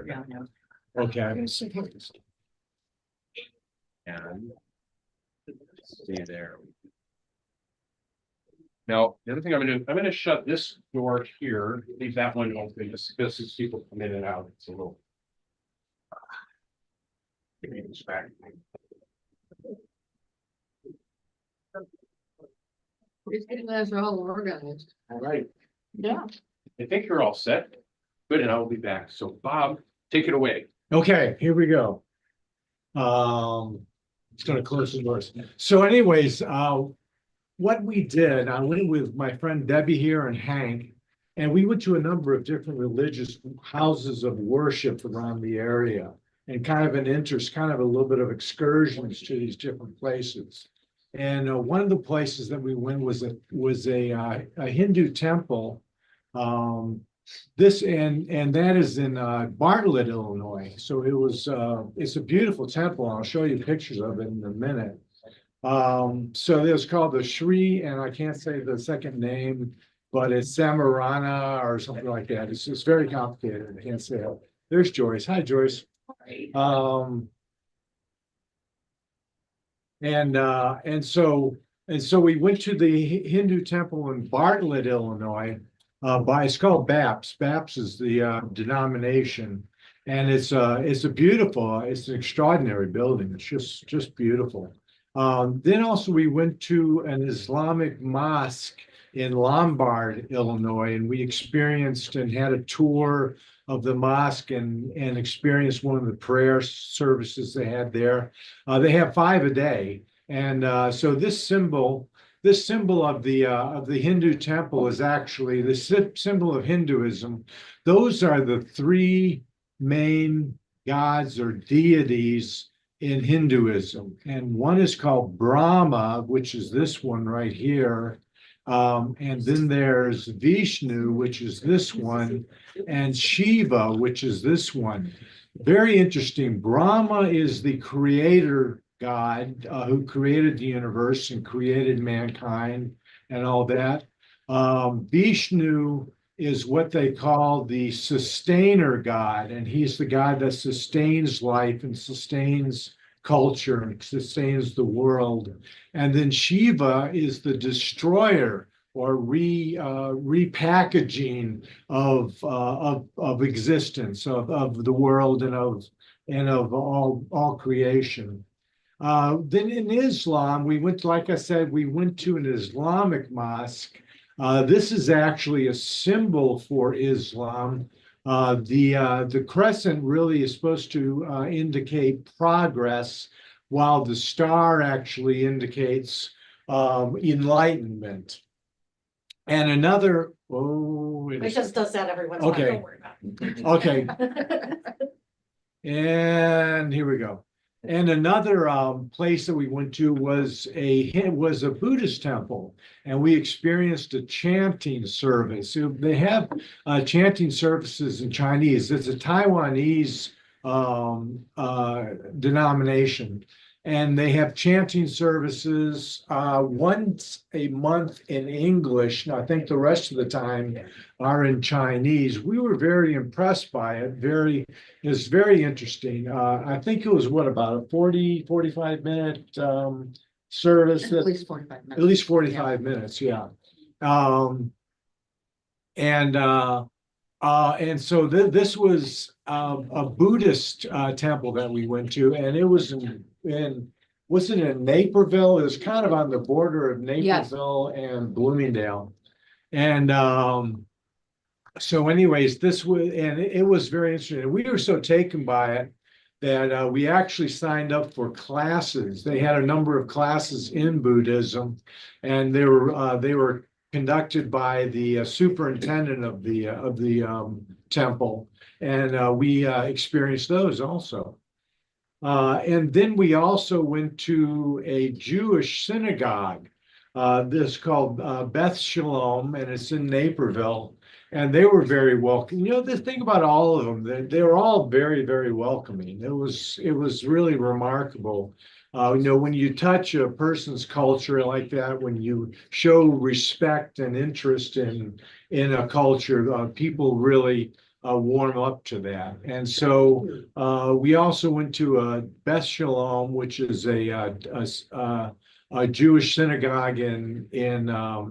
Yeah, no. Okay. And See there. Now, the other thing I'm gonna shut this door here, leave that one open, just because as people come in and out, it's a little. Give me this back. It's getting us all organized. All right, Yeah. I think you're all set. Good, and I will be back. So Bob, take it away. Okay, here we go. It's gonna close the doors. So anyways, what we did, I went with my friend Debbie here and Hank, and we went to a number of different religious houses of worship around the area. And kind of an interest, kind of a little bit of excursions to these different places. And one of the places that we went was a Hindu temple. And that is in Bartlett, Illinois. So it's a beautiful temple. I'll show you pictures of it in a minute. So it was called the Shri, and I can't say the second name, but it's Samarana or something like that. It's very complicated. I can't say it. There's Joyce. Hi, Joyce. And so we went to the Hindu temple in Bartlett, Illinois. It's called BAPS. BAPS is the denomination, and it's an extraordinary building. It's just beautiful. Then also we went to an Islamic mosque in Lombard, Illinois, and we experienced and had a tour of the mosque and experienced one of the prayer services they had there. They have 5 a day, and so this symbol of the Hindu temple is actually the symbol of Hinduism. Those are the 3 main gods or deities in Hinduism, and one is called Brahma, which is this one right here. And then there's Vishnu, which is this one, and Shiva, which is this one. Very interesting. Brahma is the creator God who created the universe and created mankind and all that. Vishnu is what they call the sustainer God, and he's the God that sustains life and sustains culture and sustains the world. And then Shiva is the destroyer or repackaging of existence of the world and of all creation. Then in Islam, we went, like I said, we went to an Islamic mosque. This is actually a symbol for Islam. The crescent really is supposed to indicate progress, while the star actually indicates enlightenment. And another, It just does that every once in a while. Okay. Don't worry about it. Okay, and here we go. And another place that we went to was a Buddhist temple, and we experienced a chanting service. So they have chanting services in Chinese. It's a Taiwanese denomination, and they have chanting services once a month in English. And I think the rest of the time are in Chinese. We were very impressed by it. It's very interesting. I think it was about a 45-minute service. At least 45 minutes. At least 45 minutes, yeah. And so this was a Buddhist temple that we went to, and it was wasn't it in Naperville? It was kind of on the border of Naperville and Bloomingdale. And so anyways, it was very interesting. We were so taken by it that we actually signed up for classes. They had a number of classes in Buddhism, and they were conducted by the superintendent of the temple, and we experienced those also. And then we also went to a Jewish synagogue. This is called Beth Shalom, and it's in Naperville. And they were very welcome. You know, the thing about all of them, they were all very, very welcoming. It was really remarkable. You know, when you touch a person's culture like that, when you show respect and interest in a culture, people really warm up to that. And so we also went to Beth Shalom, which is a Jewish synagogue in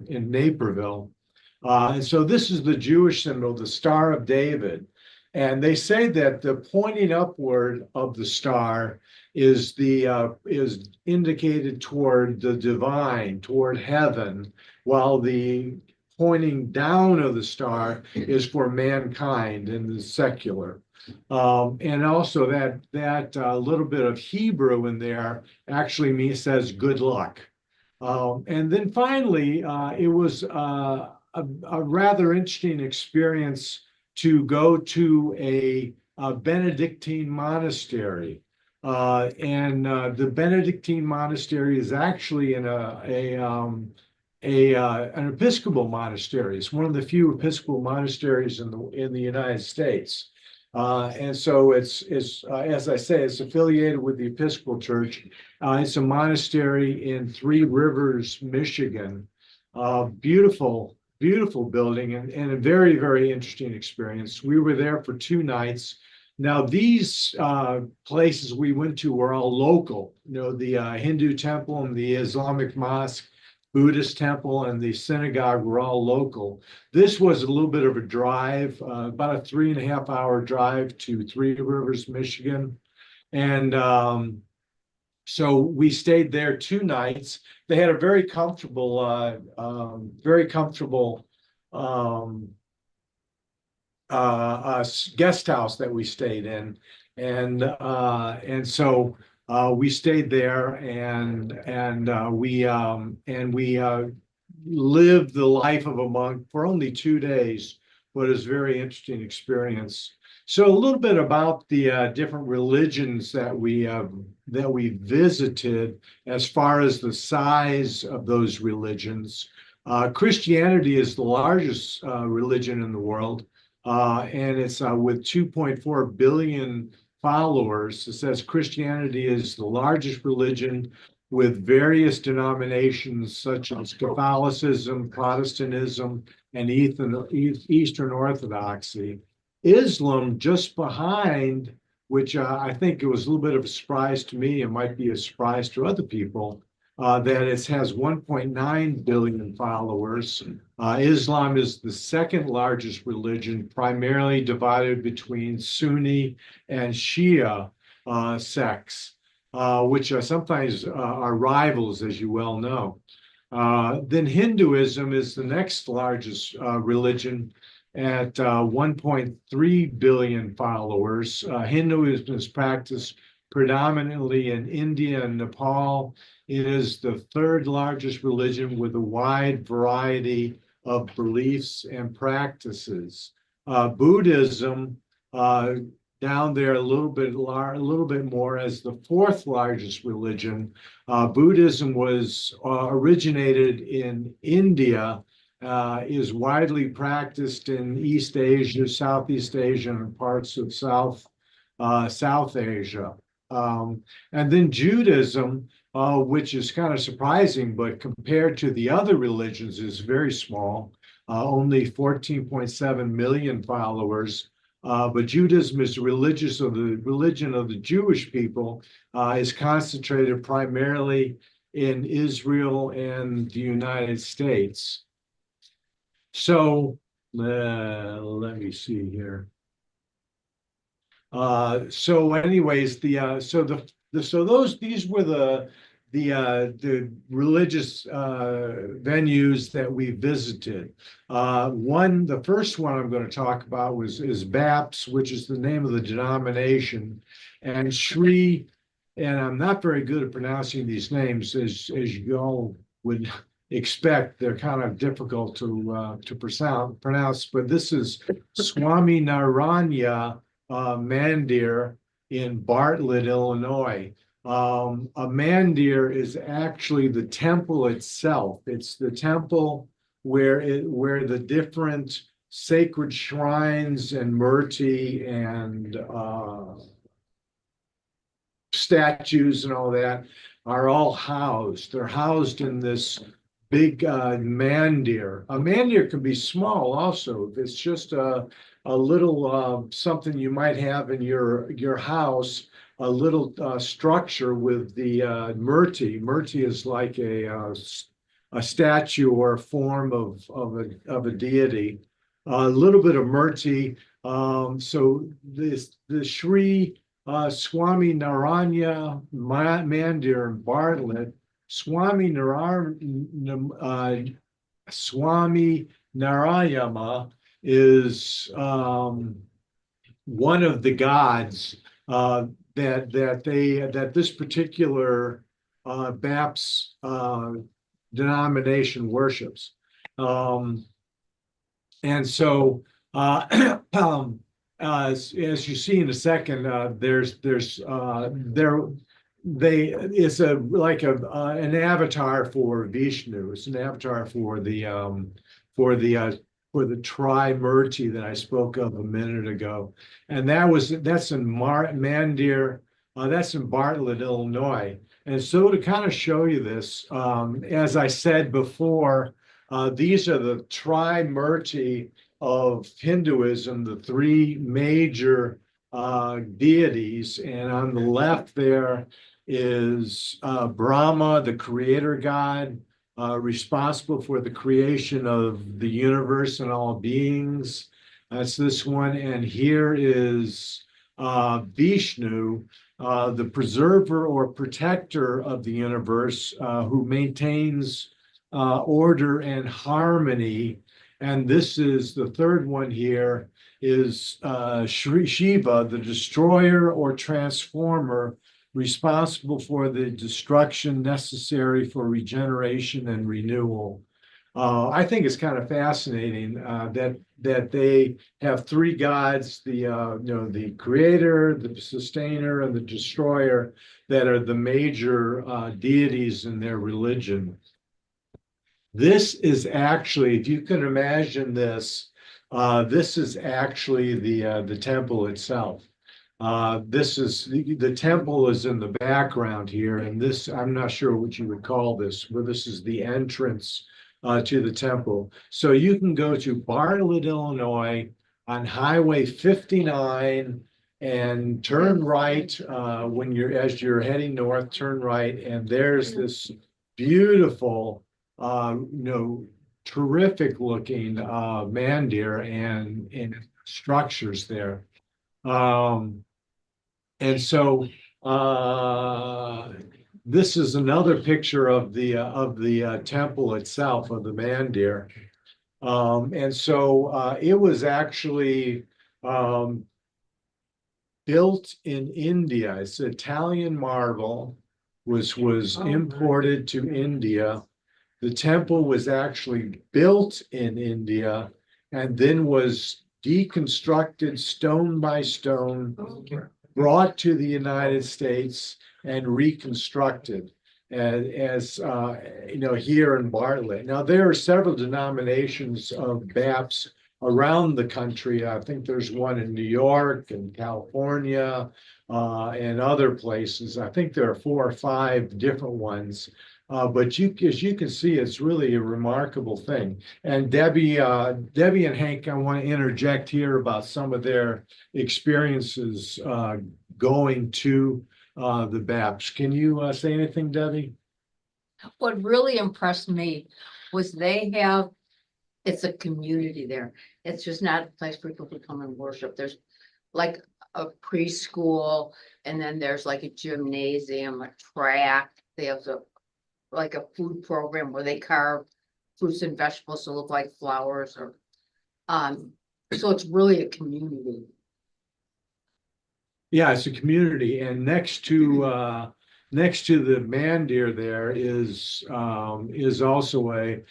Naperville. And so this is the Jewish symbol, the Star of David. And they say that the pointing upward of the star is indicated toward the divine, toward heaven, while the pointing down of the star is for mankind and the secular. And also that little bit of Hebrew in there actually says good luck. And then finally, it was a rather interesting experience to go to a Benedictine monastery. The Benedictine monastery is actually in an Episcopal monastery. It's one of the few Episcopal monasteries in the United States. And so it's as I say, it's affiliated with the Episcopal Church. It's a monastery in Three Rivers, Michigan. Beautiful building and a very, very interesting experience. We were there for 2 nights. Now, these places we went to were all local. The Hindu temple and the Islamic mosque, Buddhist temple, and the synagogue were all local. This was a little bit of a drive, about a 3.5-hour drive to Three Rivers, Michigan. And so we stayed there 2 nights. They had a very comfortable guest house that we stayed in, and so we stayed there and we lived the life of a monk for only 2 days, but it was a very interesting experience. So a little bit about the different religions that we visited as far as the size of those religions. Christianity is the largest religion in the world, and it's with 2.4 billion followers. It says Christianity is the largest religion with various denominations such as Catholicism, Protestantism, and Eastern Orthodoxy. Islam just behind, which I think it was a little bit of a surprise to me. It might be a surprise to other people, that it has 1.9 billion followers. Islam is the second largest religion, primarily divided between Sunni and Shia sects, which sometimes are rivals, as you well know. Then Hinduism is the next largest religion at 1.3 billion followers. Hinduism is practiced predominantly in India and Nepal. It is the third largest religion with a wide variety of beliefs and practices. Buddhism, down there a little bit more as the fourth largest religion. Buddhism was originated in India, is widely practiced in East Asia, Southeast Asia, and parts of South Asia. And then Judaism, which is kind of surprising, but compared to the other religions is very small, only 14.7 million followers. But Judaism is the religion of the Jewish people, is concentrated primarily in Israel and the United States. So let me see here. So anyways, these were the religious venues that we visited. The first one I'm going to talk about is BAPS, which is the name of the denomination, and Shri, and I'm not very good at pronouncing these names, as you all would expect. They're kind of difficult to pronounce, but this is Swami Naranya Mandir in Bartlett, Illinois. A mandir is actually the temple itself. It's the temple where the different sacred shrines and murti and statues and all that are all housed. They're housed in this big mandir. A mandir can be small also. It's just a a little something you might have in your house, a little structure with the murti. Murti is like a statue or a form of a deity. A little bit of murti. So the Sri Swami Narayana Mandir in Bartlett, Swami Narayana is one of the gods that this particular BAPS denomination worships. And so as you see in a second, it's an avatar for Vishnu. It's an avatar for the Trimurti that I spoke of a minute ago, and that's in Mandir, that's in Bartlett, Illinois. And so to kind of show you this, as I said before, these are the Trimurti of Hinduism, the three major deities, and on the left there is Brahma, the creator god, responsible for the creation of the universe and all beings. That's this one. And here is Vishnu, the preserver or protector of the universe, who maintains order and harmony. And this is the third one here is Sri Shiva, the destroyer or transformer, responsible for the destruction necessary for regeneration and renewal. I think it's kind of fascinating that they have three gods: the creator, the sustainer, and the destroyer, that are the major deities in their religion. This is actually, if you can imagine this, this is actually the temple itself. The temple is in the background here, and this, I'm not sure what you would call this, but this is the entrance to the temple. So you can go to Bartlett, Illinois on Highway 59 and turn right as you're heading north, turn right, and there's this beautiful, terrific looking mandir and structures there. And so this is another picture of the temple itself, of the mandir. And so it was actually built in India. It's Italian marble, was imported to India. The temple was actually built in India and then was deconstructed stone by stone, brought to the United States and reconstructed as here in Bartlett. Now, there are several denominations of BAPS around the country. I think there's one in New York and California and other places. I think there are 4 or 5 different ones. But as you can see, it's really a remarkable thing. And Debbie and Hank, I want to interject here about some of their experiences going to the BAPS. Can you say anything, Debbie? What really impressed me was it's a community there. It's just not a place for people to come and worship. There's like a preschool, and then there's like a gymnasium, a track. They have like a food program where they carve fruits and vegetables to look like flowers, or so it's really a community. Yeah, it's a community, and next to the mandir there is also a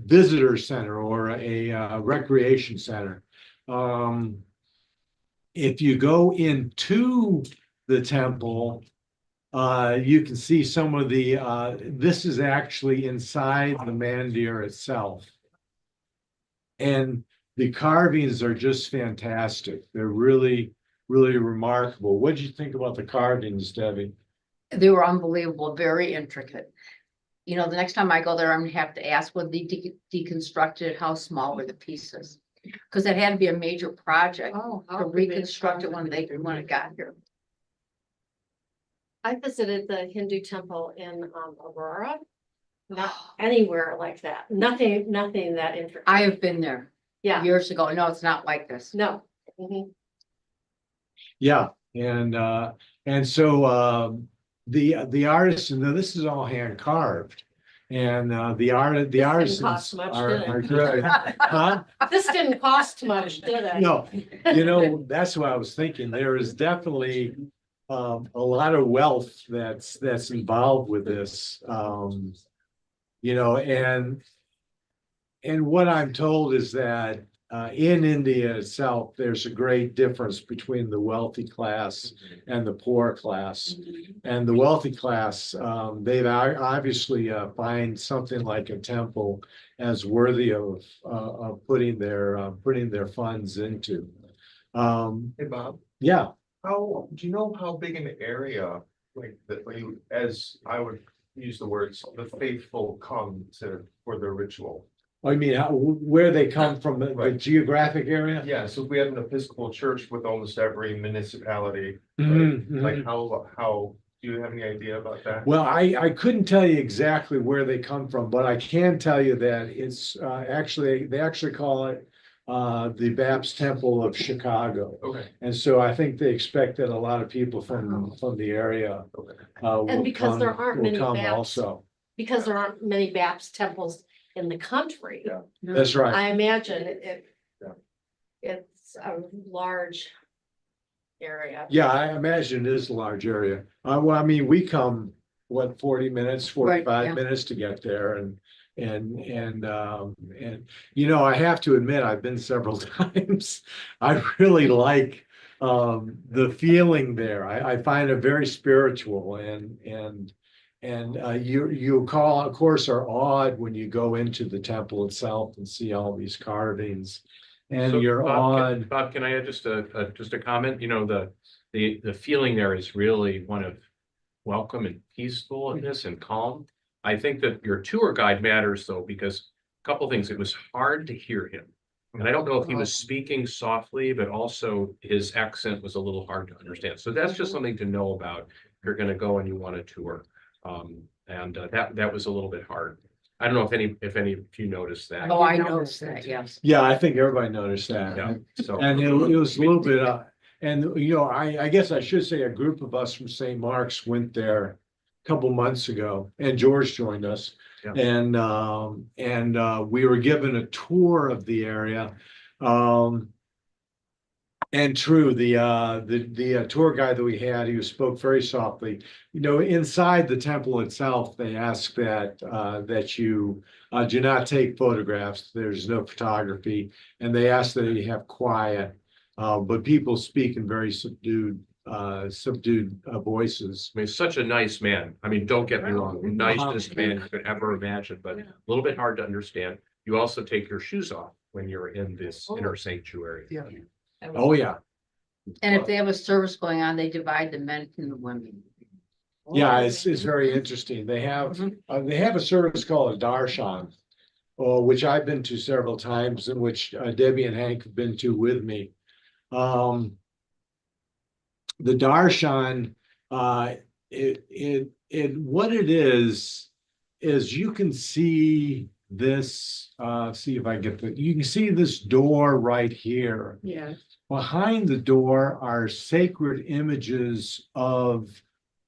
visitor center or a recreation center. If you go into the temple, you can see some of this is actually inside the mandir itself. And the carvings are just fantastic. They're really, really remarkable. What did you think about the carvings, Debbie? They were unbelievable, very intricate. The next time I go there, I'm gonna have to ask, when they deconstructed, how small were the pieces? Because it had to be a major project Oh. to reconstruct it when it got here. I visited the Hindu temple in Aurora. Not anywhere like that. Nothing that intricate. I have been there Yeah, years ago. No, it's not like this. no. Mhm. Yeah, and so the artists, and this is all hand carved. And the artists cost much, are, did it? are good. Huh? This didn't cost much, did it? No, that's what I was thinking. There is definitely a lot of wealth that's involved with this. And what I'm told is that in India itself, there's a great difference between the wealthy class and the poor class. And the wealthy class, they've obviously find something like a temple as worthy of putting their funds into. Hey, Bob, Yeah, do you know how big an area, like, as I would use the words, the faithful come for the ritual? I mean, where they come from, the Right. geographic area? Yeah, so if we have an Episcopal church with almost every municipality, Mhm, like mhm. how, do you have any idea about that? Well, I couldn't tell you exactly where they come from, but I can tell you that it's they actually call it the Baptist Temple of Chicago. Okay, And so I think they expect that a lot of people from the area okay. will because there aren't will many come Baptists. also. Because there aren't many Baptist temples in the country. Yeah. That's right. I imagine it. Yeah. It's a large area. Yeah, I imagine it is a large area. Well, I mean, we come, 40 minutes, 45 yeah. minutes to get there and I have to admit, I've been several times. I really like the feeling there. I find it very spiritual and you of course are awed when you go into the temple itself and see all these carvings. And So, you're awed. Bob, can I add just a comment? The feeling there is really one of welcome and peacefulness and calm. I think that your tour guide matters though, because a couple things, it was hard to hear him. And I don't know if he was speaking softly, but also his accent was a little hard to understand. So that's just something to know about if you're gonna go and you want a tour. That was a little bit hard. I don't know if any of you noticed that. Oh, I noticed that, yes. Yeah, I think everybody noticed that. Yeah, so. And it was a little bit, I guess I should say a group of us from St. Mark's went there a couple months ago and George joined us. Yeah. And we were given a tour of the area. And true, the tour guide that we had, he spoke very softly. Inside the temple itself, they ask that you do not take photographs. There's no photography, and they ask that you have quiet. But people speak in very subdued voices. I mean, such a nice man. I mean, don't get me wrong, nicest man you could ever imagine, but a little bit hard to understand. You also take your shoes off when you're in this inner sanctuary. Yeah. Oh, yeah. And if they have a service going on, they divide the men from the women. Yeah, it's very interesting. They have a service called a darshan, which I've been to several times, and which Debbie and Hank have been to with me. The darshan, what it is you can see this. See if I get you can see this door right here. Yeah. Behind the door are sacred images of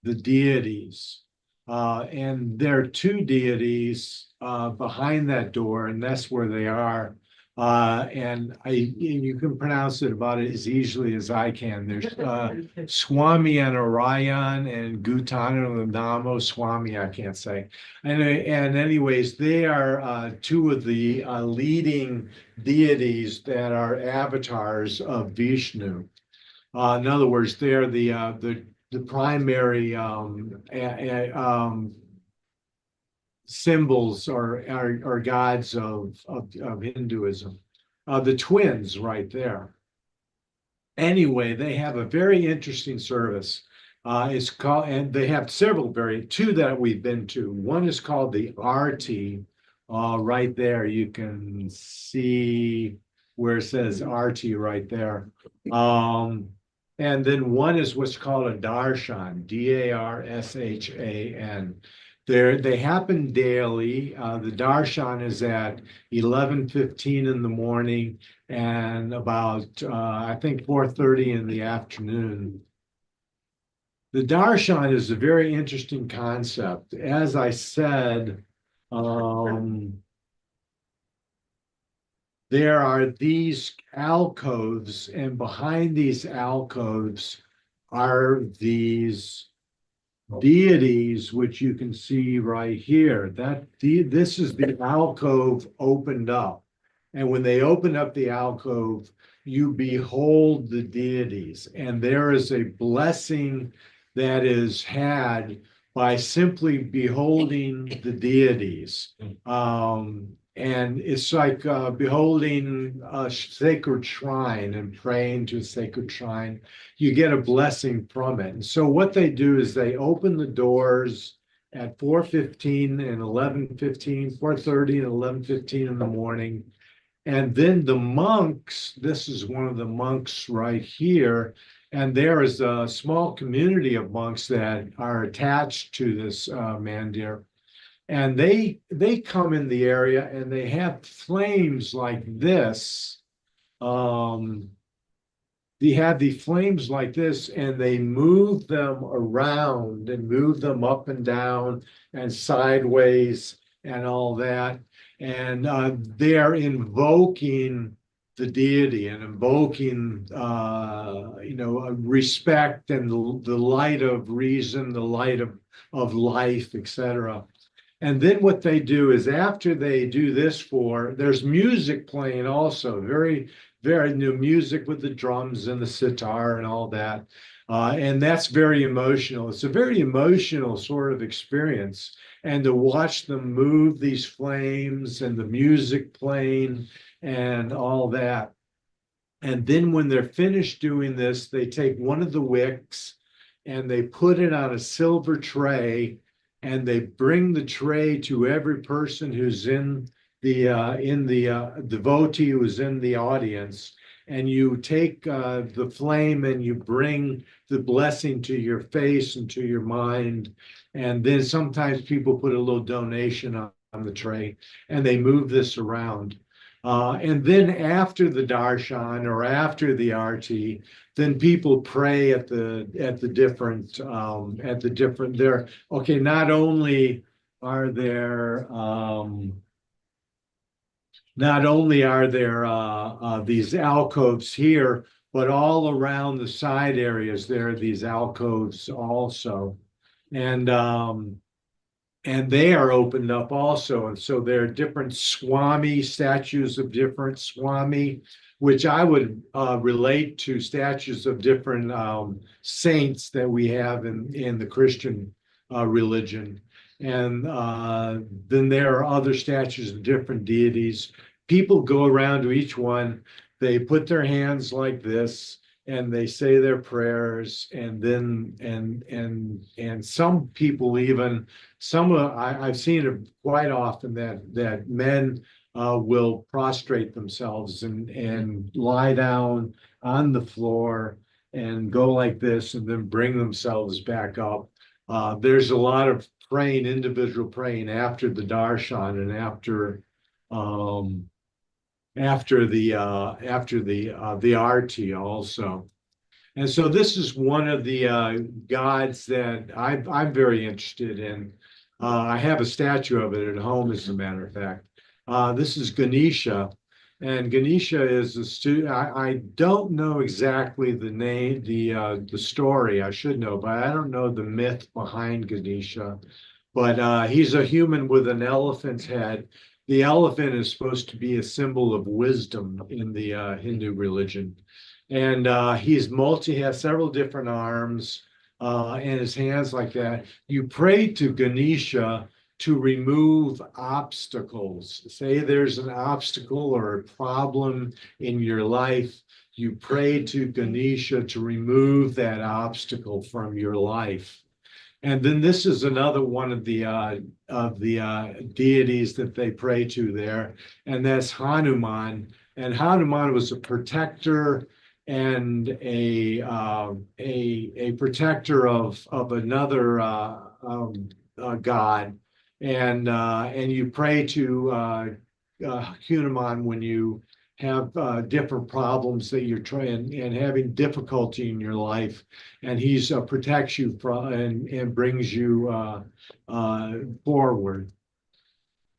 the deities. And there are two deities behind that door, and that's where they are. And you can pronounce it about as easily as I can. There's Swami Narayan and Gutananamo Swami, I can't say. And anyways, they are two of the leading deities that are avatars of Vishnu. In other words, they're the primary symbols or gods of Hinduism. The twins right there. Anyway, they have a very interesting service. It's called, and they have two that we've been to. One is called the Arti. Right there, you can see where it says RT right there. And then one is what's called a darshan, Darshan. They happen daily. The darshan is at 11:15 in the morning and about I think 4:30 in the afternoon. The darshan is a very interesting concept. As I said, there are these alcoves, and behind these alcoves are these deities, which you can see right here. This is the alcove opened up. And when they open up the alcove, you behold the deities. And there is a blessing that is had by simply beholding the deities. And it's like beholding a sacred shrine and praying to a sacred shrine. You get a blessing from it. And so what they do is they open the doors at 4:15 and 11:15, 4:30 and 11:15 in the morning. And then the monks, this is one of the monks right here, and there is a small community of monks that are attached to this mandir. And they come in the area and they have flames like this. They have the flames like this, and they move them around and move them up and down and sideways and all that. And they are invoking the deity and invoking, respect and the light of reason, the light of life, etc. And then what they do is after they do this there's music playing also, very, very new music with the drums and the sitar and all that. And that's very emotional. It's a very emotional sort of experience. And to watch them move these flames and the music playing and all that. And then when they're finished doing this, they take one of the wicks and they put it on a silver tray, and they bring the tray to every person who's in the devotee who's in the audience. And you take the flame and you bring the blessing to your face and to your mind. And then sometimes people put a little donation on the tray, and they move this around. And then after the darshan or after the arti, then people pray at the different there. Okay, not only are there these alcoves here, but all around the side areas there are these alcoves also, and they are opened up also. And so there are different Swami, statues of different Swami, which I would relate to statues of different saints that we have in the Christian religion. And then there are other statues of different deities. People go around to each one, they put their hands like this, and they say their prayers, and then and some people even I've seen it quite often that men will prostrate themselves and lie down on the floor and go like this and then bring themselves back up. There's a lot of praying, individual praying after the darshan and after the arti also. And so this is one of the gods that I'm very interested in. I have a statue of it at home, as a matter of fact. This is Ganesha, and Ganesha is a student. I don't know exactly the name, the story. I should know, but I don't know the myth behind Ganesha. But he's a human with an elephant's head. The elephant is supposed to be a symbol of wisdom in the Hindu religion. And he has several different arms and his hands like that. You pray to Ganesha to remove obstacles. Say there's an obstacle or a problem in your life, you pray to Ganesha to remove that obstacle from your life. And then this is another one of the deities that they pray to there, and that's Hanuman. And Hanuman was a protector and a protector of another god. And you pray to Hanuman when you have different problems that you're trying and having difficulty in your life, and he's protects you from and brings you forward.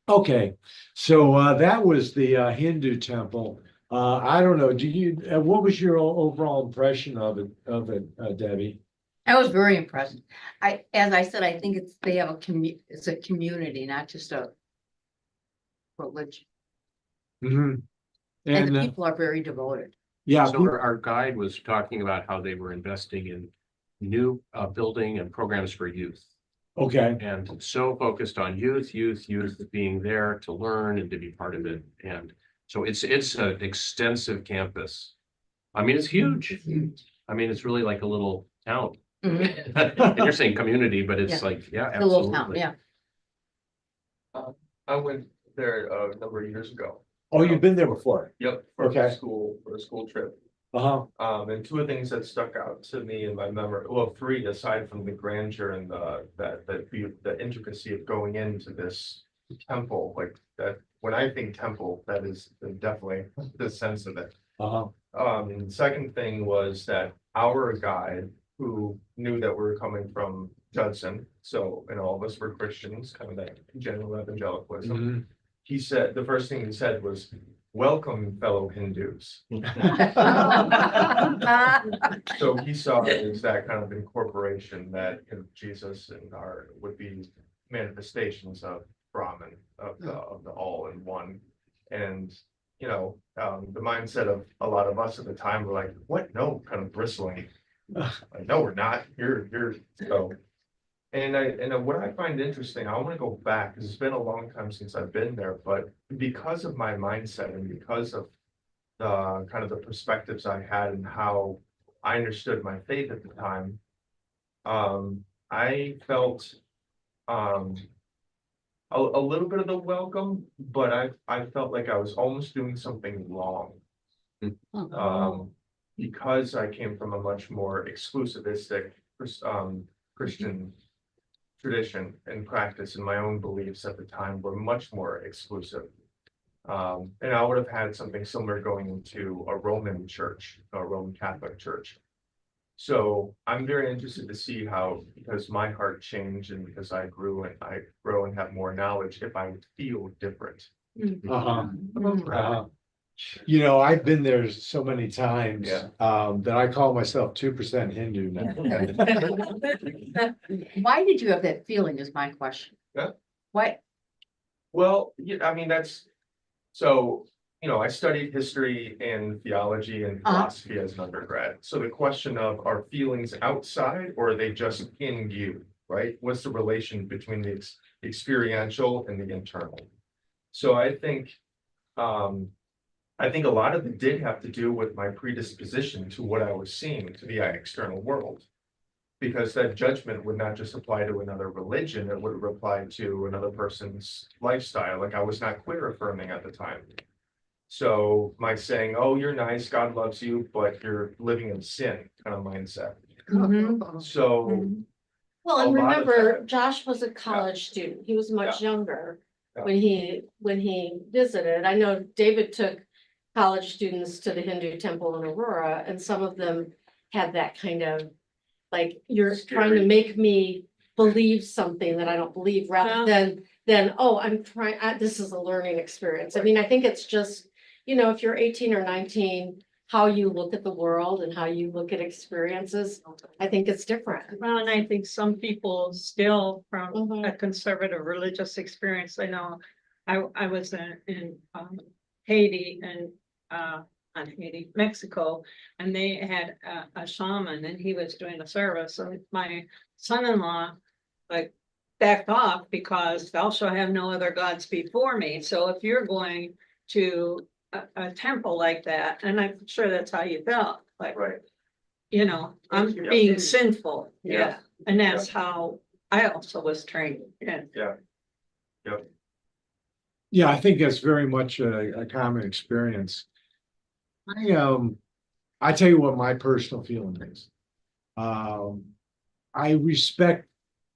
Okay, so that was the Hindu temple. I don't know. What was your overall impression of it, Debbie? I was very impressed. As I said, I think they have it's a community, not just a religion. Mhm. And And the people are very devoted. yeah, So our guide was talking about how they were investing in new building and programs for youth. okay. And so focused on youth being there to learn and to be part of it. And so it's an extensive campus. I mean, it's huge. I mean, it's really like a little town. Mhm. And you're saying community, but it's Yeah. like, yeah, The little town, absolutely. yeah. I went there a number of years ago. Oh, you've been there before? Yep, Okay. for a school trip. Uh-huh. And two of the things that stuck out to me in my memory, well, three, aside from the grandeur and the intricacy of going into this temple, like that, when I think temple, that is definitely the sense of it. Uh-huh. Second thing was that our guide, who knew that we were coming from Judson, so, and all of us were Christians, kind of that general evangelicalism. Mhm. He said, the first thing he said was, "Welcome, fellow Hindus." So he saw it as that kind of incorporation that, you know, Jesus and our would be manifestations of Brahman, of the all in one. And, you know, the mindset of a lot of us at the time were like, what? No, kind of bristling. Like, no, we're not. You're so. And what I find interesting, I want to go back because it's been a long time since I've been there, but because of my mindset and because of the kind of the perspectives I had and how I understood my faith at the time, I felt a little bit of the welcome, but I felt like I was almost doing something wrong. Because I came from a much more exclusivistic Christian tradition and practice, and my own beliefs at the time were much more exclusive. And I would have had something similar going into a Roman church, a Roman Catholic church. So I'm very interested to see how, because my heart changed and because I grow and have more knowledge, if I would feel different. Uh-huh. Uh-huh. You know, I've been there so many times, Yeah. that I call myself 2% Hindu now. Why did you have that feeling is my question. Yeah. Why? Well, yeah, I mean, so, you know, I studied history and theology and philosophy as an undergrad. So the question of, are feelings outside or are they just in you, right? What's the relation between the experiential and the internal? So I think a lot of it did have to do with my predisposition to what I was seeing to the external world. Because that judgment would not just apply to another religion, it would apply to another person's lifestyle. Like I was not queer affirming at the time. So my saying, oh, you're nice, God loves you, but you're living in sin kind of mindset. So Well, A and lot of remember, that. Josh was a college student. He was much younger Yeah. when he visited. I know David took college students to the Hindu temple in Aurora, and some of them had that kind of, like, you're trying to Scary. make me believe something that I don't believe, rather than, oh, this is a learning experience. I mean, I think it's just, you know, if you're 18 or 19, how you look at the world and how you look at experiences, I think it's different. Well, and I think some people still from Mhm. a conservative religious experience, I know, I was in Haiti and not Haiti, Mexico, and they had a shaman and he was doing a service, and my son-in-law like backed off because thou shalt have no other gods before me. So if you're going to a temple like that, and I'm sure that's how you felt, like, right. you know, I'm Yeah. being sinful, Yeah. yeah, and that's how I also was trained, yeah. Yeah, I think that's very much a common experience. I tell you what my personal feeling is. I respect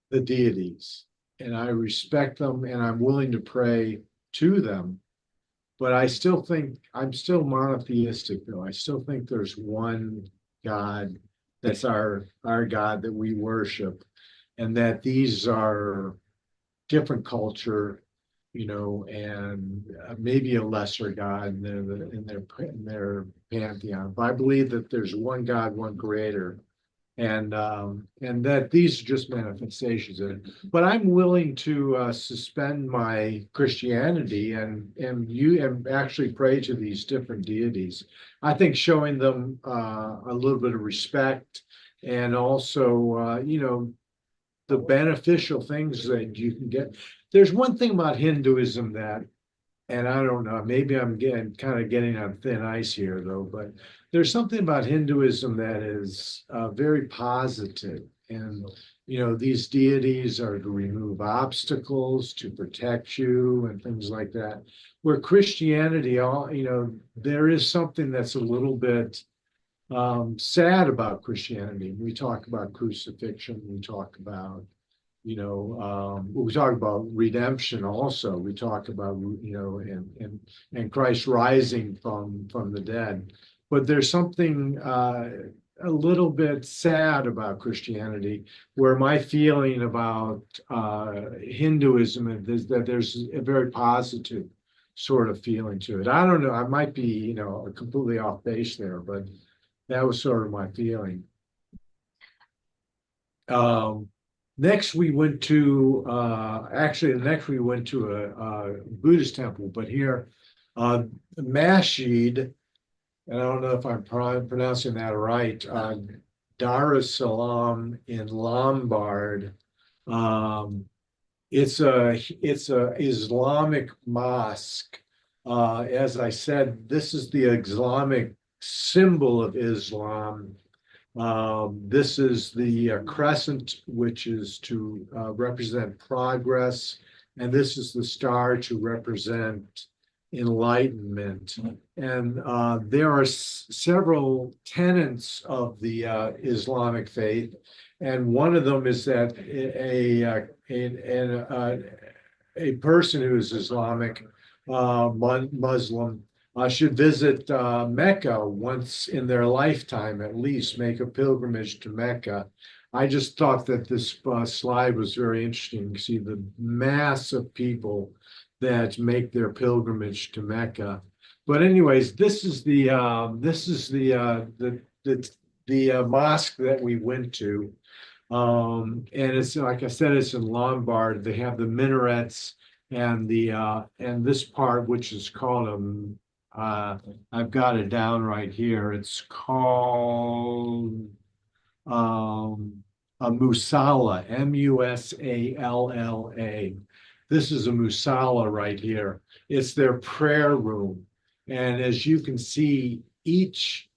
the deities and I respect them and I'm willing to pray to them. But I still think I'm still monotheistic though. I still think there's one God that's our God that we worship, and that these are different culture, and maybe a lesser God in their pantheon. But I believe that there's one God, one creator, and that these are just manifestations of it. But I'm willing to suspend my Christianity and actually pray to these different deities. I think showing them a little bit of respect and also the beneficial things that you can get. There's one thing about Hinduism that, and I don't know, maybe I'm getting on thin ice here though, but there's something about Hinduism that is very positive. And, these deities are to remove obstacles, to protect you and things like that. Where Christianity, there is something that's a little bit sad about Christianity. We talk about crucifixion, we talk about we talk about redemption also. We talk about, and Christ rising from the dead. But there's something a little bit sad about Christianity, where my feeling about Hinduism is that there's a very positive sort of feeling to it. I don't know, I might be, completely off base there, but that was sort of my feeling. Next we went to a Buddhist temple, but here Masjid, and I don't know if I'm pronouncing that right, Dar es Salaam in Lombard. It's a Islamic mosque. As I said, this is the Islamic symbol of Islam. This is the crescent, which is to represent progress, and this is the star to represent enlightenment. And there are several tenets of the Islamic faith, and one of them is that a person who is Islamic, Muslim, should visit Mecca once in their lifetime, at least make a pilgrimage to Mecca. I just thought that this slide was very interesting. You see the mass of people that make their pilgrimage to Mecca. But anyways, this is the mosque that we went to. And it's, like I said, it's in Lombard. They have the minarets and this part, which is called I've got it down right here. It's called a musalla, Musalla. This is a musalla right here. It's their prayer room. And as you can see, each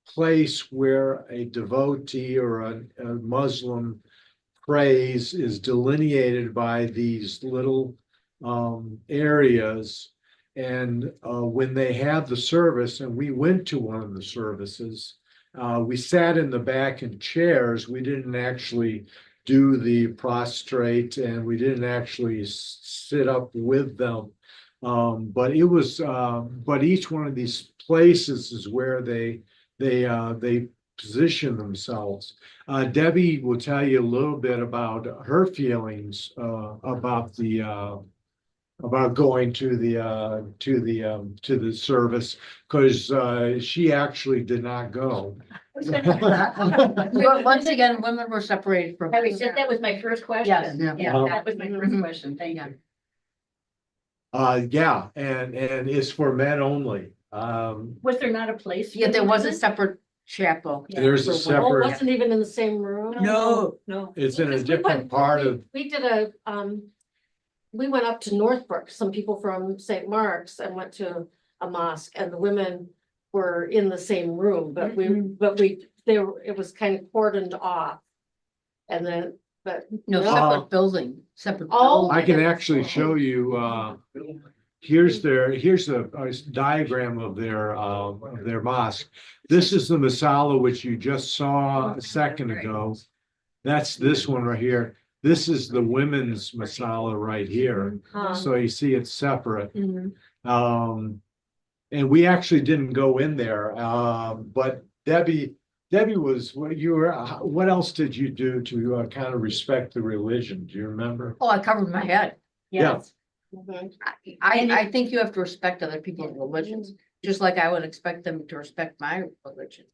place where a devotee or a Muslim prays is delineated by these little areas. And when they have the service, and we went to one of the services, we sat in the back in chairs. We didn't actually do the prostrate, and we didn't actually sit up with them. But each one of these places is where they position themselves. Debbie will tell you a little bit about her feelings about going to the service, because she actually did not go. Once again, women were separated from. That was my first question. Yes, yeah. Yeah, that was my first question. Thank you. Yeah, and it's for men only. Was there not a place? Yeah, for there was a women? separate chapel. There's a Oh, it separate, wasn't even in the same room? No. it's in a Because different part of, We did we went up to Northbrook, some people from St. Mark's, and went to a mosque, and the women were in the same room, but it was kind of cordoned off. And then, but No, No. separate building, separate. Oh. I building. can actually show you, here's a diagram of their mosque. This is the Masala, which you just saw a second ago. That's this one right here. This is the women's Masala right here. So you see it's separate. Mhm. And we actually didn't go in there, but Debbie was, what else did you do to kind of respect the religion? Do you remember? Oh, I covered my head. Yeah. Mhm. I think you have to respect other people's religions, just like I would expect them to respect my religion.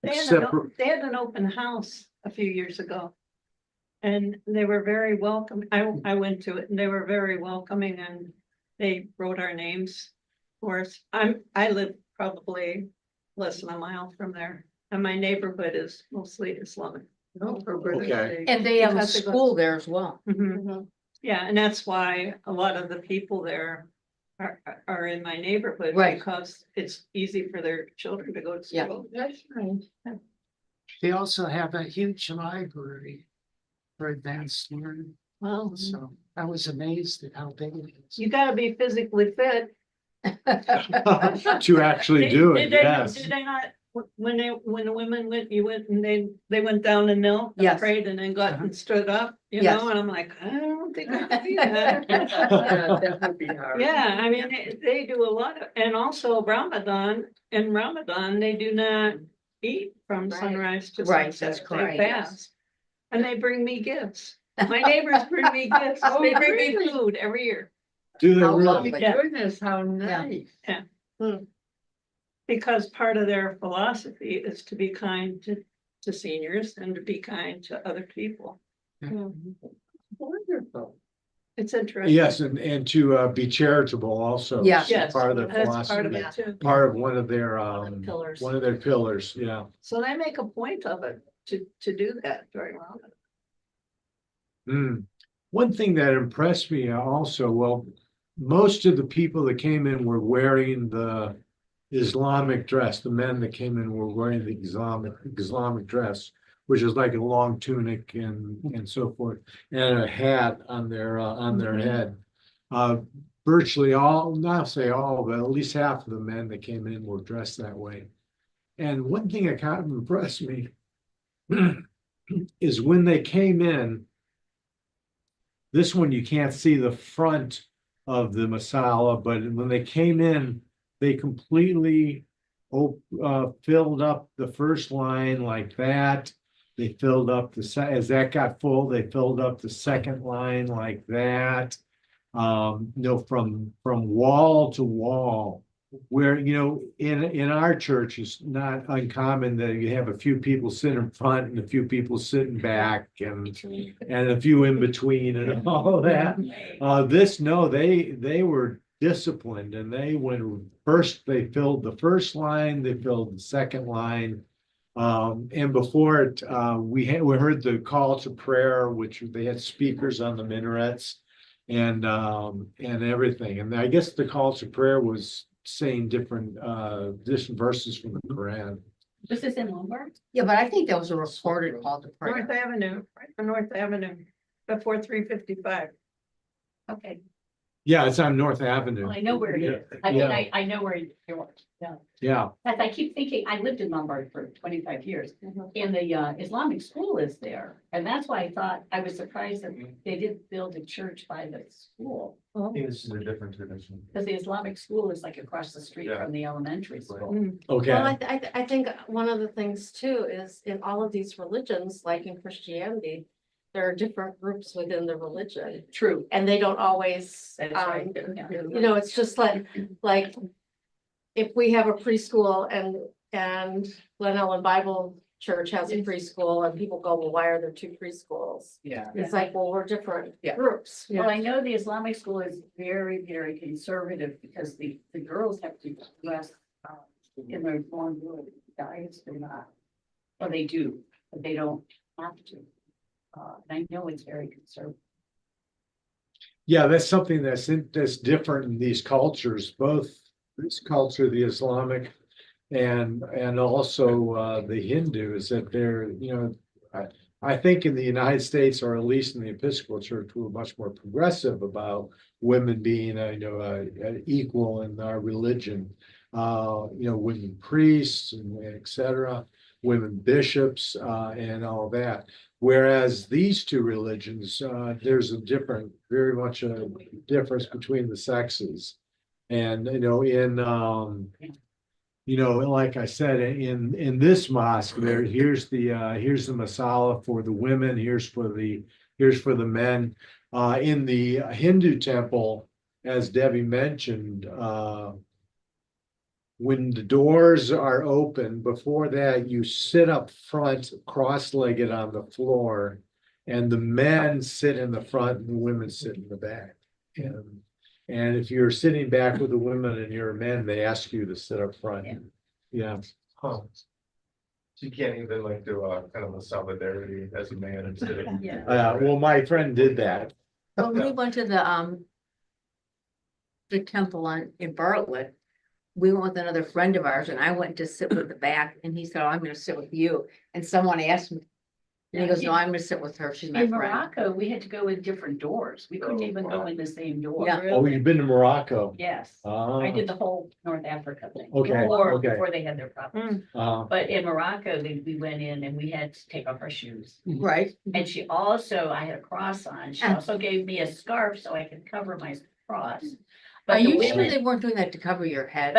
They had an open house a few years ago. And they were very welcome. I went to it and they were very welcoming and they wrote our names for us. I live probably less than a mile from there. And my neighborhood is mostly Islamic. Okay. And they have a Because they go- school there as well. Mhm. Mhm. Yeah, and that's why a lot of the people there are in my neighborhood. Right. Because it's easy for their children to go to Yeah. school. That's right. They also have a huge library for advanced learning, Well, so I was amazed at how big it is. you gotta be physically fit. To actually do it, Did yes. they not, when the women went, you went and they went down and knelt and Yes. prayed and then got and stood up, you Yes. know, and I'm like, I don't think I can do that. That would be hard. Yeah, I mean, they do a lot of, and also in Ramadan, they do not eat from Right. sunrise to Right, sunset. that's They correct, yes. fast. And they bring me gifts. My neighbors bring me gifts. Oh, They bring me really? food every year. Do they How really? lovely. Yeah. Goodness, how nice. Because part of their philosophy is to be kind to seniors and to be kind to other people. Wonderful. It's interesting. Yes, and to be charitable also. Yeah. is Yes, Part of their that's part of philosophy, it too. part of one of their, Pillars. one of their pillars, yeah. So they make a point of it to do that during Ramadan. One thing that impressed me also, well, most of the people that came in were wearing the Islamic dress. The men that came in were wearing the Islamic dress, which is like a long tunic and so forth, and a hat on their head. Virtually all, not say all, but at least half of the men that came in were dressed that way. And one thing that kind of impressed me is when they came in. This one, you can't see the front of the masala, but when they came in, they completely filled up the first line like that. They filled up as that got full, they filled up the second line like that. From wall to wall. Where, in our church, it's not uncommon that you have a few people sit in front and a few people sitting back and a few in between and all of that. They were disciplined and they filled the first line, they filled the second line. And before it, we heard the call to prayer, which they had speakers on the minarets and everything. And I guess the call to prayer was saying different verses from the Quran. This is in Lombard? Yeah, but I think that was a recorded call to North prayer. Avenue, right on North Avenue, before 355. Okay, Yeah, it's on North Avenue. well, I know where it is. I mean, I know where you are. Yeah. Yeah, As I keep thinking, I lived in Lombard for 25 years and the Islamic school is there. And that's why I thought, I was surprised that they didn't build a church by the school. I think this is a different tradition. Because the Islamic school is like across the street Yeah. from the elementary school. Mm. okay. Well, I think one of the things too is in all of these religions, like in Christianity, there are different groups within the religion True. and they don't always, That's right. Yeah. it's just like if we have a preschool and Glen Ellen Bible Church has a preschool and people go, well, why are there two preschools? Yeah. It's like, well, we're different Yeah. groups. Well, I know the Islamic school is very, very conservative because the girls have to dress in their long guys, they're not. Well, they do, but they don't have to. And I know it's very conservative. Yeah, that's something that's different in these cultures, both this culture, the Islamic and also the Hindu, is that they're, I think in the United States, or at least in the Episcopal Church, we're much more progressive about women being, equal in our religion. Women priests and et cetera, women bishops, and all that. Whereas these two religions, there's very much a difference between the sexes. And, like I said, in this mosque, here's the masala for the women, here's for the men. In the Hindu temple, as Debbie mentioned, when the doors are open, before that, you sit up front, cross-legged on the floor, and the men sit in the front and the women sit in the back. And if you're sitting back with the women and you're a man, they ask you to sit up front. Yeah. Huh. So you can't even like do a kind of a solidarity as a man instead of. Well, my friend did that. When we went to the temple in Bartlett, we went with another friend of ours and I went to sit with the back and he said, oh, I'm gonna sit with you. And someone asked me, and he goes, no, I'm gonna sit with her. She's my In friend. Morocco, we had to go in different doors. We couldn't even go in the same door. Yeah. Oh, you've been to Morocco? Yes, Ah, I did the whole North Africa thing. Okay, okay. Before they had their problems. But in Morocco, we went in and we had to take off our shoes. Right. And she also, I had a cross on. She also gave me a scarf so I could cover my cross. Are But the you sure women, they weren't doing that to cover your head?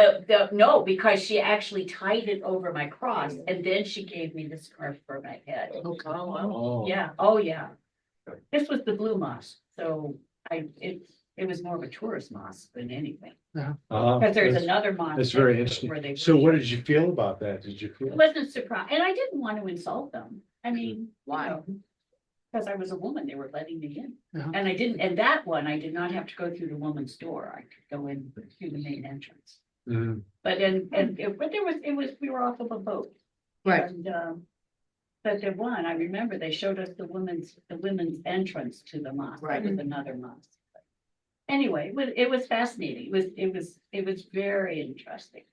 no, because she actually tied it over my cross and then she gave me the scarf for my head. Okay. Oh. Yeah, oh, yeah. This was the blue mosque, so it was more of a tourist mosque than anything. Because there's That's- another mosque. That's very where interesting. they So what worship. did you feel about that? Did you I feel? wasn't surprised, and I didn't want to insult them. I mean, Why? because I was a woman, they were letting me in. Yeah. And I didn't, and that one, I did not have to go through the woman's door. I could go in through the main entrance. Mhm. But we were off of a boat. Right. And, but the one, I remember they showed us the women's entrance to the mosque. That Right. was another mosque. Anyway, it was fascinating. It was very interesting.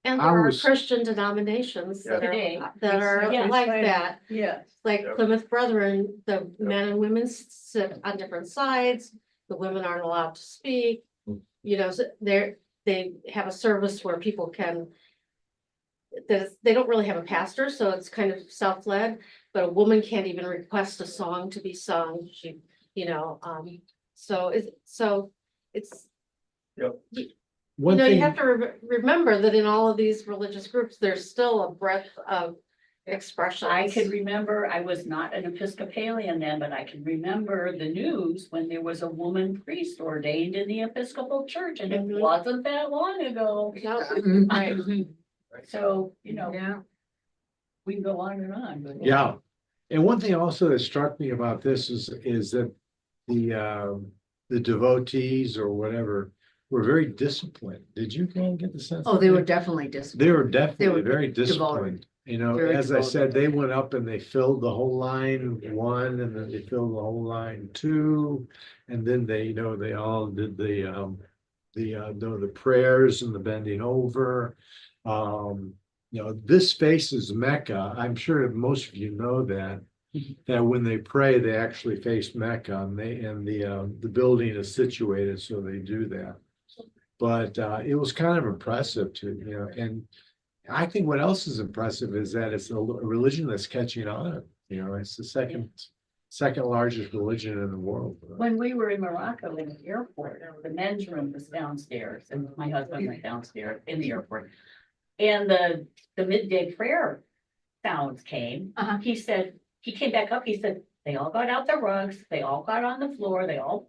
And I there are was- Christian denominations that Today. are Yes. like that. Yes. Like Yep. Plymouth Brethren, the men and women sit on different sides, the women aren't allowed to speak. So they have a service where people can. They don't really have a pastor, so it's kind of self-led, but a woman can't even request a song to be sung, so it's. One You thing, have to remember that in all of these religious groups, there's still a breadth of expressions. I can remember, I was not an Episcopalian then, but I can remember the news when there was a woman priest ordained in the Episcopal Church, and it Mhm. wasn't that long ago. No, Mhm. right. So, Yeah. we can go on and on, but. yeah. And one thing also that struck me about this is that the devotees or whatever were very disciplined. Did you kind of get the sense? Oh, that they were definitely disciplined. They were definitely were very devoted. disciplined. Very As I said, devoted. they went up and they filled the whole line one, and then they filled the whole line two. And then they all did the prayers and the bending over. This faces Mecca. I'm sure most of you know that when they pray, they actually face Mecca, and the building is situated, so they do that. But it was kind of impressive and I think what else is impressive is that it's a religion that's catching on. It's the second largest religion in the world. When we were in Morocco in the airport, the men's room was downstairs and my husband went downstairs in the airport. And the midday prayer sounds came. He came back up, he said, they all got out their rugs, they all got on the floor, they all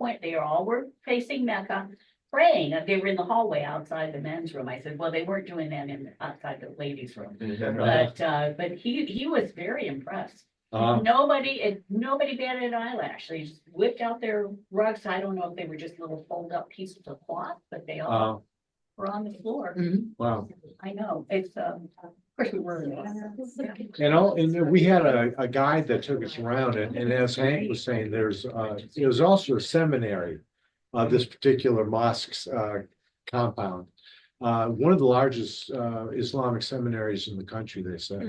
were facing Mecca, praying. They were in the hallway outside the men's room. I said, well, they weren't doing that outside the ladies' room. But he was very impressed. Nobody batted an eyelash. They just whipped out their rugs. I don't know if they were just little fold up pieces of cloth, but they all were on the floor. Wow. I know, it's, of course we were. And we had a guide that took us around, and as Hank was saying, it was also a seminary, this particular mosque's compound. One of the largest Islamic seminaries in the country, they say.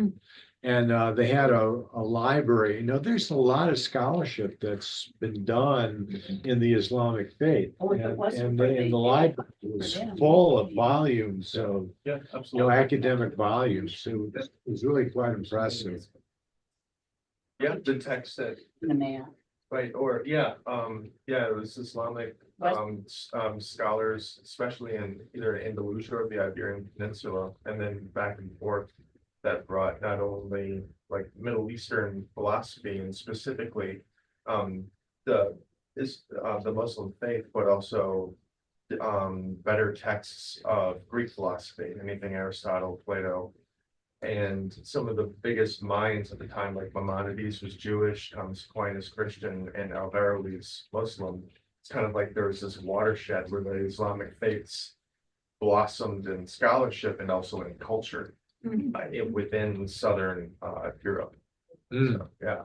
And they had a library. There's a lot of scholarship that's been done in the Islamic faith. Oh, if it And, wasn't and for the, and the they- library was them. full of volumes of, Yeah, absolutely. academic volumes. It was really quite impressive. Yeah, the text that, The man. right, or, yeah, it was Islamic, scholars, especially in either Andalusia or the Iberian Peninsula, and then back and forth. That brought not only like Middle Eastern philosophy and specifically, the Muslim faith, but also better texts of Greek philosophy, anything Aristotle, Plato. And some of the biggest minds at the time, like Maimonides was Jewish, Thomas Aquinas Christian, and Alberic's Muslim. It's kind of like there was this watershed where the Islamic faiths blossomed in scholarship and also in culture within Southern Europe. Mm. So, yeah.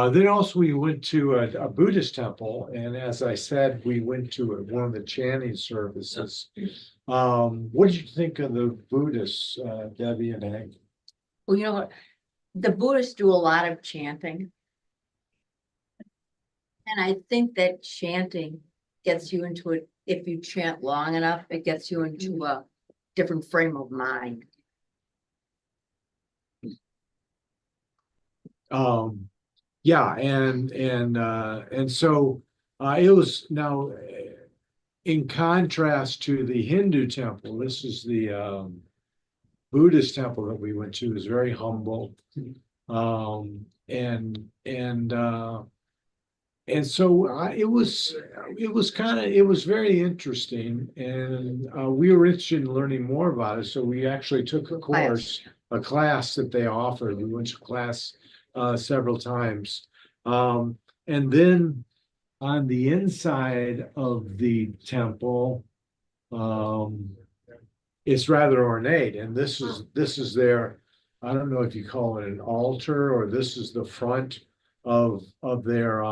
Then also we went to a Buddhist temple, and as I said, we went to one of the chanting services. What did you think of the Buddhists, Debbie and Hank? Well, you know what? The Buddhists do a lot of chanting. And I think that chanting gets you into it, if you chant long enough, it gets you into a different frame of mind. Yeah, and so it was now in contrast to the Hindu temple. This is the Buddhist temple that we went to. Is very humble, and so it was very interesting, and we were interested in learning more about it. So we actually took a class that they offered. We went to class several times, and then on the inside of the temple, it's rather ornate, and this is their, I don't know if you call it an altar, or this is the front of their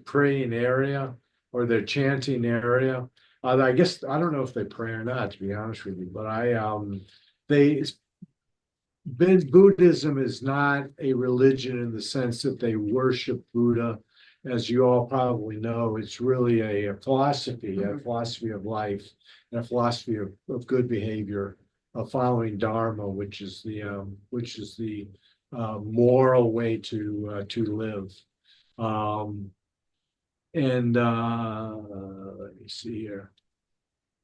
praying area or their chanting area. I guess I don't know if they pray or not, to be honest with you, but Buddhism is not a religion in the sense that they worship Buddha. As you all probably know, it's really a philosophy of life, and a philosophy of good behavior, of following Dharma, which is the moral way to live. Let me see here.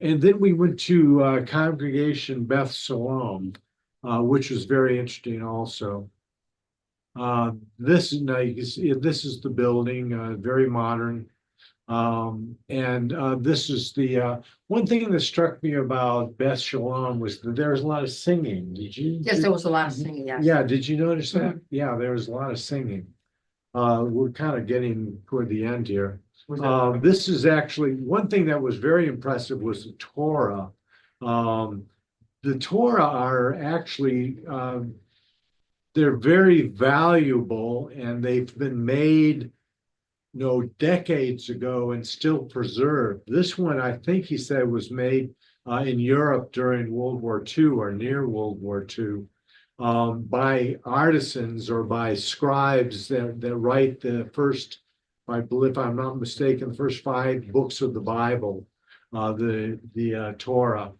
And then we went to Congregation Beth Shalom, which was very interesting also. This is the building, very modern. This is the one thing that struck me about Beth Shalom was that there was a lot of singing. Did you? Yes, there was a lot of singing, yes. Yeah, did you notice that? Yeah, there was a lot of singing. We're kind of getting toward the end here. This is actually one thing that was very impressive was the Torah. The Torah are actually they're very valuable, and they've been made decades ago and still preserved. This one, I think he said, was made in Europe during World War II or near World War II. By artisans or by scribes that write the first, I believe, if I'm not mistaken, the first 5 books of the Bible, the Torah.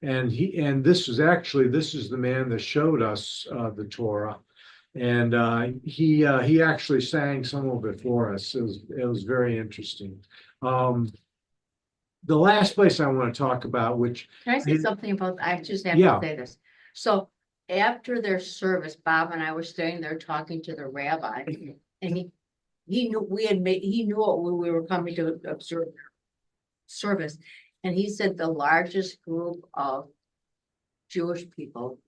And this is the man that showed us the Torah, and he actually sang some of it for us. It was very interesting. The last place I want to talk about, which Can I say something about, I just have Yeah. to say this. So after their service, Bob and I were staying there talking to the rabbi, and he knew he knew what we were coming to observe service. And he said the largest group of Jewish people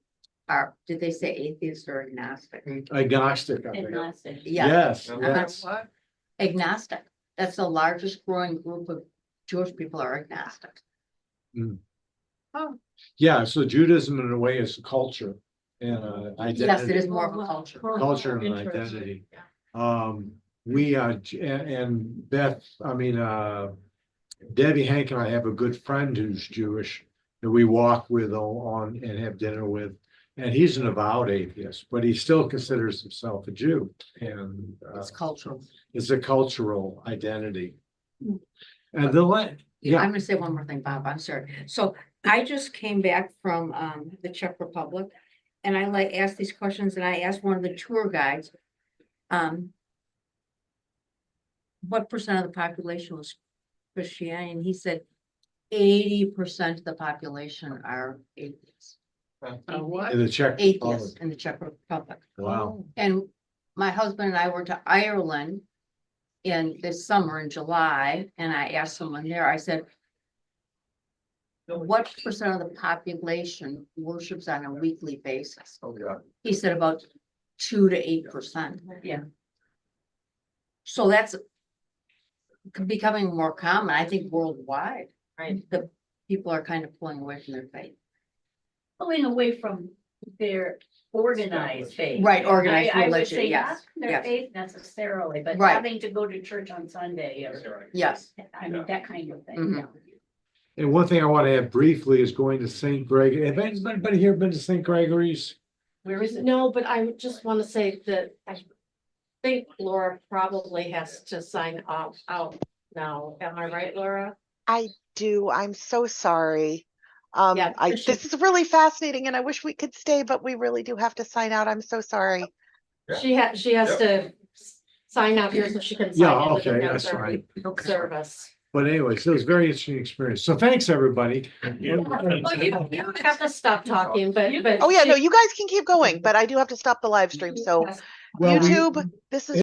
are, did they say atheist or agnostic? agnostic, I think. Agnostic. Yeah, Yes, Uh-huh. yes. agnostic. That's the largest growing group of Jewish people are agnostic. Yeah, so Judaism in a way is a culture and Yes, it identity, is more of a culture. culture and Interesting. identity. We and Beth, Debbie, Hank, and I have a good friend who's Jewish that we walk with on and have dinner with. And he's an avowed atheist, but he still considers himself a Jew, and It's cultural. it's a cultural identity. And the I'm gonna say one more thing, Bob, I'm sorry. So I just came back from the Czech Republic. And I like asked these questions and I asked one of the tour guides. What percent of the population was Christianity? And he said 80% of the population are atheists. What? in the Czech Atheists Republic. in the Czech Republic. Wow. And my husband and I were to Ireland in this summer in July, and I asked someone there, I said, what percent of the population worships on a weekly basis? Oh, yeah. He said about 2 to 8%. Yeah. So that's becoming more common, I think worldwide. Right. The people are kind of pulling away from their faith. Pulling away from their organized faith. Right, organized I would religion, say yes, not their yes. faith necessarily, but Right. having to go to church on Sunday or, Yes. I mean, that kind of thing. Mhm. yeah. And one thing I want to add briefly is going to St. Gregory. Have anybody here been to St. Gregory's? Where is it? No, but I just want to say that I think Laura probably has to sign off out now. Am I right, Laura? I do. I'm so sorry. Yeah, This is really fascinating and I wish we could stay, but we really do have to sign out. I'm so sorry. Yeah. She has to sign out here so she can Yeah, sign into the okay, that's temporary fine. service. But anyways, it was a very interesting experience. So thanks, everybody. Well, you have to stop talking, but. Oh yeah, no, you guys can keep going, but I do have to stop the live stream. So Yes. Well, we- YouTube, this is